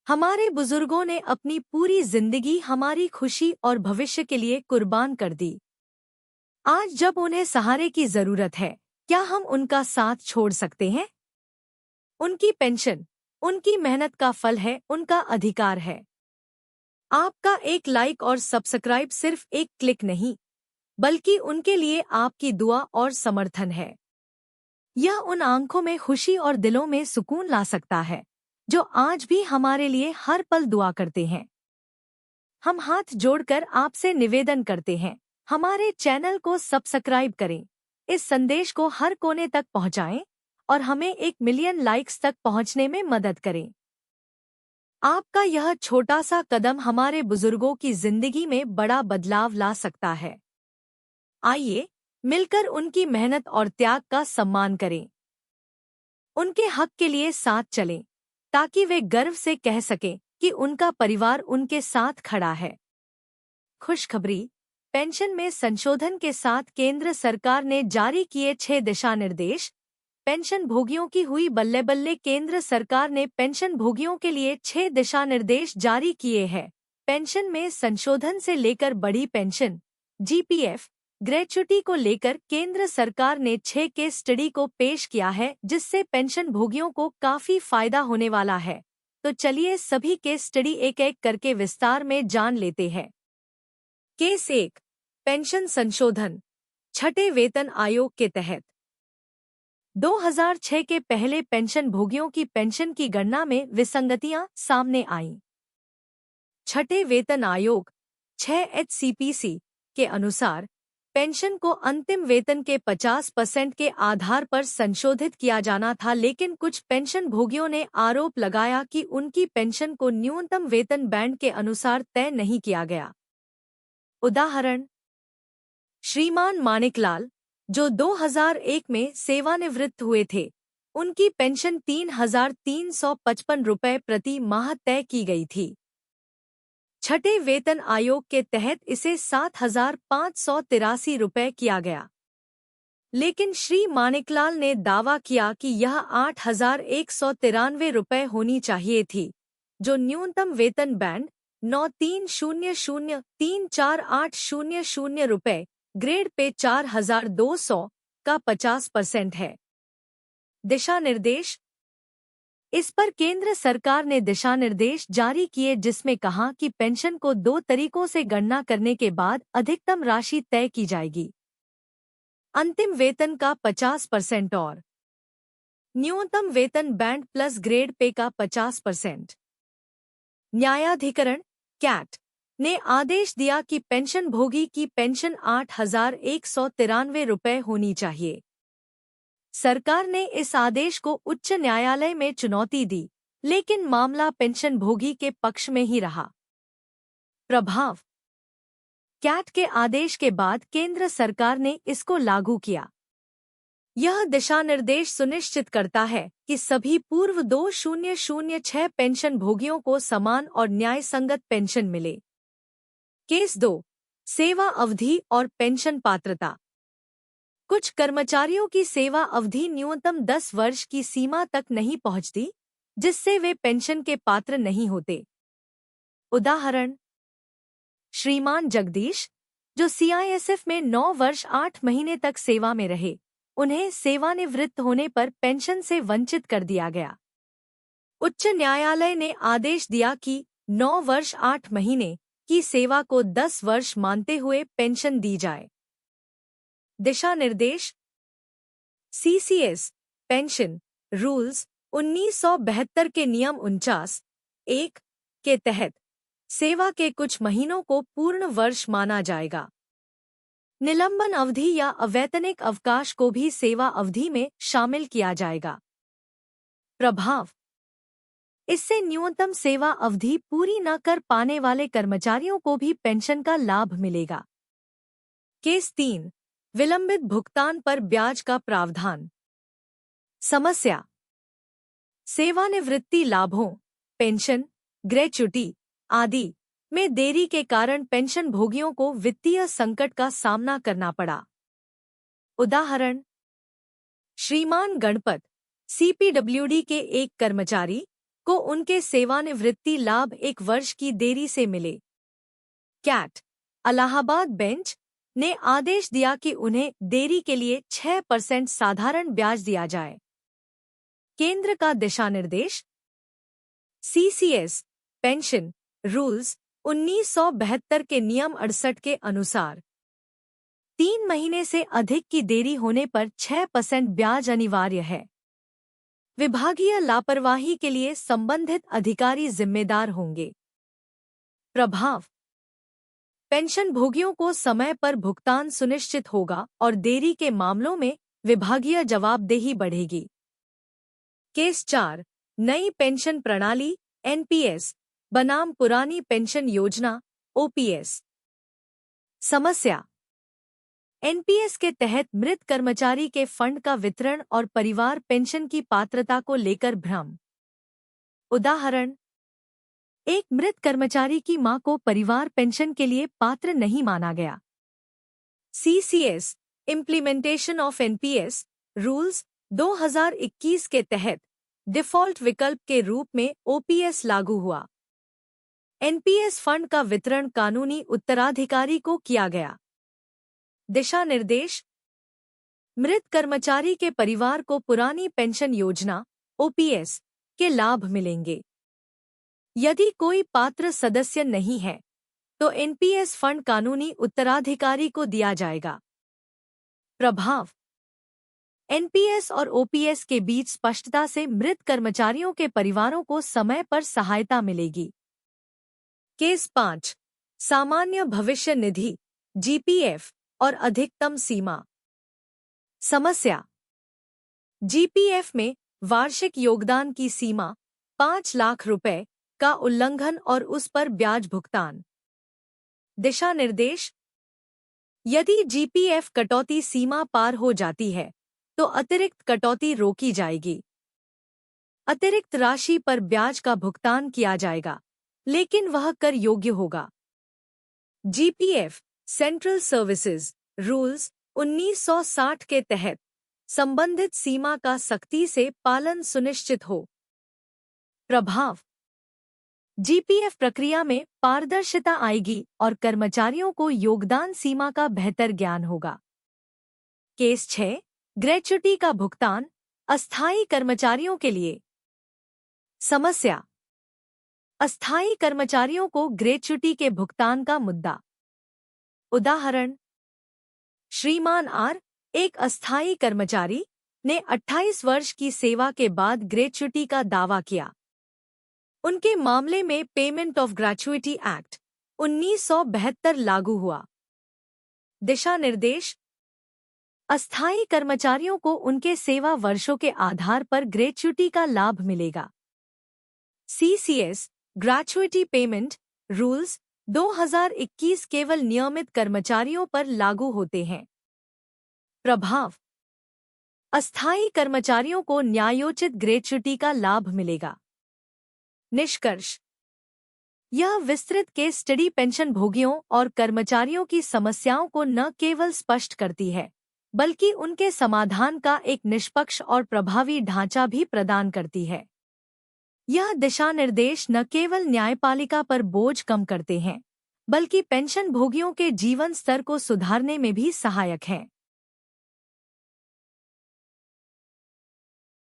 हमारे बुजुर्गों ने अपनी पूरी जिंदगी हमारी खुशी और भविष्य के लिए कुर्बान कर दी। आज जब उन्हें सहारे की जरूरत है, क्या हम उनका साथ छोड़ सकते हैं? उनकी पेंशन, उनकी मेहनत का फल है, उनका अधिकार है। आपका एक लाइक और सब्सक्राइब सिर्फ एक क्लिक नहीं, बल्कि उनके लिए आपकी दुआ और समर्थन है। यह उन आंखों में खुशी और दिलों में सुकून ला सकता है, जो आज भी हमारे लिए हर पल दुआ करते हैं। हम हाथ जोड़कर आपसे निवेदन करते हैं, हमारे चैनल को सब्सक्राइब करें, इस संदेश को हर कोने तक पहुंचाएं और हमें 1 मिलियन लाइक्स तक पहुंचने में मदद करें। आपका यह छोटा सा कदम हमारे बुजुर्गों की जिंदगी में बड़ा बदलाव ला सकता है। आइए मिलकर उनकी मेहनत और त्याग का सम्मान करें। उनके हक के लिए साथ चलें, ताकि वे गर्व से कह सकें कि उनका परिवार उनके साथ खड़ा है। खुशखबरी, पेंशन में संशोधन के साथ केंद्र सरकार ने जारी किए 6 दिशा निर्देश। पेंशन भोगियों की हुई बल्ले बल्ले। केंद्र सरकार ने पेंशन भोगियों के लिए 6 दिशा निर्देश जारी किए हैं। पेंशन में संशोधन से लेकर बड़ी पेंशन, जीपीएफ, ग्रेच्युटी को लेकर केंद्र सरकार ने 6 केस स्टडी को पेश किया है, जिससे पेंशन भोगियों को काफी फायदा होने वाला है। तो चलिए सभी केस स्टडी एक एक करके विस्तार में जान लेते हैं। केस 1, पेंशन संशोधन, छठे वेतन आयोग के तहत। 2006 के पहले पेंशन भोगियों की पेंशन की गणना में विसंगतियां सामने आईं। छठे वेतन आयोग 6 HCPC के अनुसार पेंशन को अंतिम वेतन के 50% के आधार पर संशोधित किया जाना था, लेकिन कुछ पेंशन भोगियों ने आरोप लगाया कि उनकी पेंशन को न्यूनतम वेतन बैंड के अनुसार तय नहीं किया गया। उदाहरण, श्रीमान मानिकलाल, जो 2001 में सेवानिवृत्त हुए थे, उनकी पेंशन 3,355 रुपये प्रति माह तय की गई थी। छठे वेतन आयोग के तहत इसे 7,583 रुपये किया गया, लेकिन श्री मानिकलाल ने दावा किया कि यह 8,193 रुपये होनी चाहिए थी, जो न्यूनतम वेतन बैंड 9300-34800 रुपये, ग्रेड पे 4,200 का 50% है। दिशा निर्देश। इस पर केंद्र सरकार ने दिशा निर्देश जारी किए, जिसमें कहा कि पेंशन को 2 तरीकों से गणना करने के बाद अधिकतम राशि तय की जाएगी। अंतिम वेतन का 50% और न्यूनतम वेतन बैंड प्लस ग्रेड पे का 50%। न्यायाधिकरण कैट ने आदेश दिया कि पेंशन भोगी की पेंशन 8,193 रुपये होनी चाहिए। सरकार ने इस आदेश को उच्च न्यायालय में चुनौती दी, लेकिन मामला पेंशन भोगी के पक्ष में ही रहा। प्रभाव। कैट के आदेश के बाद केंद्र सरकार ने इसको लागू किया। यह दिशा निर्देश सुनिश्चित करता है कि सभी पूर्व 2006 पेंशन भोगियों को समान और न्यायसंगत पेंशन मिले। केस 2, सेवा अवधि और पेंशन पात्रता। कुछ कर्मचारियों की सेवा अवधि न्यूनतम 10 वर्ष की सीमा तक नहीं पहुंचती, जिससे वे पेंशन के पात्र नहीं होते। उदाहरण, श्रीमान जगदीश, जो CISF में 9 वर्ष 8 महीने तक सेवा में रहे, उन्हें सेवानिवृत्त होने पर पेंशन से वंचित कर दिया गया। उच्च न्यायालय ने आदेश दिया कि 9 वर्ष 8 महीने की सेवा को 10 वर्ष मानते हुए पेंशन दी जाए। दिशा निर्देश। CCS पेंशन रूल्स 1972 के नियम 49(1) के तहत सेवा के कुछ महीनों को पूर्ण वर्ष माना जाएगा। निलंबन अवधि या अवैतनिक अवकाश को भी सेवा अवधि में शामिल किया जाएगा। प्रभाव। इससे न्यूनतम सेवा अवधि पूरी न कर पाने वाले कर्मचारियों को भी पेंशन का लाभ मिलेगा। केस 3, विलंबित भुगतान पर ब्याज का प्रावधान। समस्या। सेवानिवृत्ति लाभों, पेंशन, ग्रेच्युटी आदि में देरी के कारण पेंशन भोगियों को वित्तीय संकट का सामना करना पड़ा। उदाहरण, श्रीमान गणपत, CPWD के एक कर्मचारी, को उनके सेवानिवृत्ति लाभ 1 वर्ष की देरी से मिले। कैट इलाहाबाद बेंच ने आदेश दिया कि उन्हें देरी के लिए 6% साधारण ब्याज दिया जाए। केंद्र का दिशा निर्देश। सीसीएस पेंशन रूल्स 1972 के नियम 68 के अनुसार 3 महीने से अधिक की देरी होने पर 6% ब्याज अनिवार्य है। विभागीय लापरवाही के लिए संबंधित अधिकारी जिम्मेदार होंगे। प्रभाव। पेंशनभोगियों को समय पर भुगतान सुनिश्चित होगा और देरी के मामलों में विभागीय जवाबदेही बढ़ेगी। केस 4 नई पेंशन प्रणाली एनपीएस बनाम पुरानी पेंशन योजना ओपीएस। समस्या। एनपीएस के तहत मृत कर्मचारी के फंड का वितरण और परिवार पेंशन की पात्रता को लेकर भ्रम। उदाहरण, एक मृत कर्मचारी की मां को परिवार पेंशन के लिए पात्र नहीं माना गया। CCS implementation of NPS rules 2021 के तहत डिफ़ॉल्ट विकल्प के रूप में ओपीएस लागू हुआ। एनपीएस फंड का वितरण कानूनी उत्तराधिकारी को किया गया। दिशा निर्देश। मृत कर्मचारी के परिवार को पुरानी पेंशन योजना ओपीएस के लाभ मिलेंगे। यदि कोई पात्र सदस्य नहीं है तो एनपीएस फंड कानूनी उत्तराधिकारी को दिया जाएगा। प्रभाव। एनपीएस और ओपीएस के बीच स्पष्टता से मृत कर्मचारियों के परिवारों को समय पर सहायता मिलेगी। केस 5 सामान्य भविष्य निधि जीपीएफ और अधिकतम सीमा। समस्या। जीपीएफ में वार्षिक योगदान की सीमा 5 लाख रुपए का उल्लंघन और उस पर ब्याज भुगतान। दिशा निर्देश। यदि जीपीएफ कटौती सीमा पार हो जाती है तो अतिरिक्त कटौती रोकी जाएगी। अतिरिक्त राशि पर ब्याज का भुगतान किया जाएगा, लेकिन वह कर योग्य होगा। जीपीएफ सेंट्रल सर्विसेज रूल्स 1960 के तहत संबंधित सीमा का सख्ती से पालन सुनिश्चित हो। प्रभाव। जीपीएफ प्रक्रिया में पारदर्शिता आएगी और कर्मचारियों को योगदान सीमा का बेहतर ज्ञान होगा। केस 6 ग्रेच्युटी का भुगतान अस्थायी कर्मचारियों के लिए। समस्या। अस्थायी कर्मचारियों को ग्रेच्युटी के भुगतान का मुद्दा। उदाहरण, श्रीमान आर, एक अस्थायी कर्मचारी, ने 28 वर्ष की सेवा के बाद ग्रेच्युटी का दावा किया। उनके मामले में पेमेंट ऑफ ग्रेच्युटी एक्ट 1972 लागू हुआ। दिशा निर्देश। अस्थायी कर्मचारियों को उनके सेवा वर्षों के आधार पर ग्रेच्युटी का लाभ मिलेगा। सीसीएस ग्रेच्युटी पेमेंट रूल्स 2021 केवल नियमित कर्मचारियों पर लागू होते हैं। प्रभाव। अस्थायी कर्मचारियों को न्यायोचित ग्रेच्युटी का लाभ मिलेगा। निष्कर्ष। यह विस्तृत केस स्टडी पेंशन भोगियों और कर्मचारियों की समस्याओं को न केवल स्पष्ट करती है, बल्कि उनके समाधान का एक निष्पक्ष और प्रभावी ढांचा भी प्रदान करती है। यह दिशा निर्देश न केवल न्यायपालिका पर बोझ कम करते हैं, बल्कि पेंशन भोगियों के जीवन स्तर को सुधारने में भी सहायक हैं।